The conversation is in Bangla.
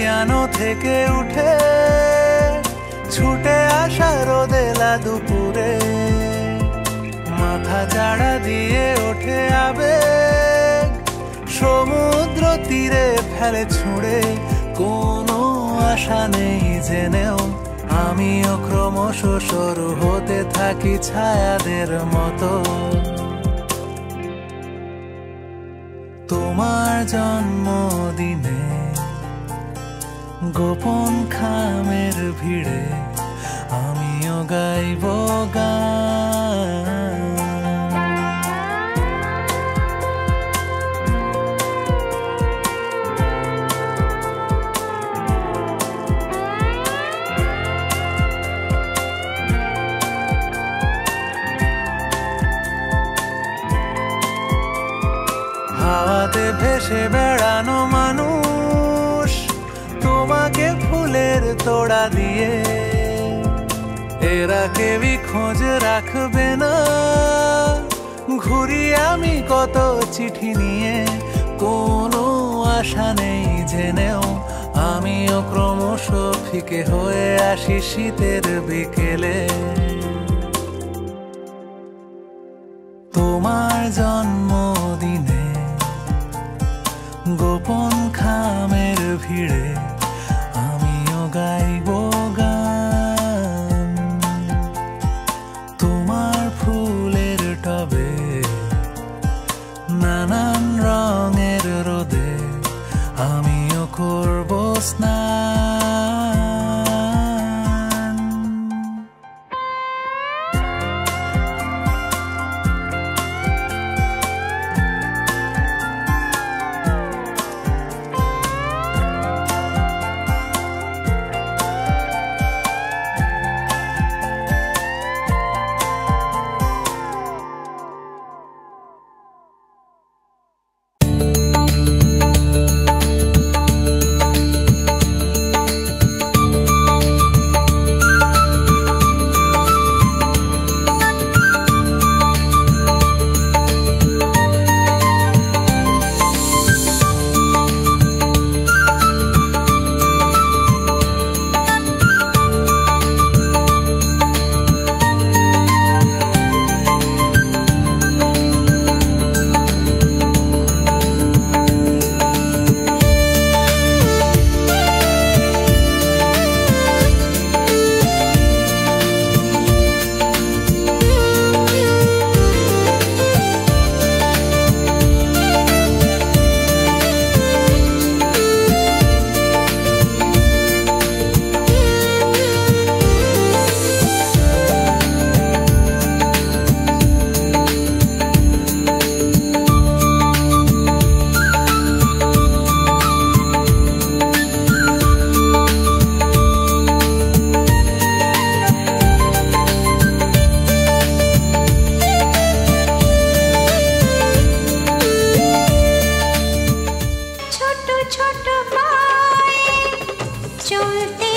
পিয়ানো থেকে উঠে ছুটে আসা রোদেলা দুপুরে মাথা চাড়া দিয়ে ওঠে আবেগ সমুদ্র তীরে ফেলে ছুঁড়ে কোনো আশা নেই জেনেও আমিও ক্রমশ সরু হতে থাকি ছায়াদের মতো তোমার জন্মদিনে গোপন খামের ভিড়ে আমিও গাইব গান হাওয়াতে ভেসে বেড়ানো মানুষ তোমাকে ফুলের তোড়া দিয়ে এরা কেউই খোঁজ রাখবে না ঘুরি আমি কত চিঠি নিয়ে কোনো আশা নেই জেনেও আমিও ক্রমশ ফিকে হয়ে আসি শীতের বিকেলে তোমার জন্মদিনে গোপন খামের ভিড়ে আমিও গাইব গান তোমার ফুলের টবে নানান রঙের রোদে আমিও করব স্নান ছোট ছোট পায়ে চলতে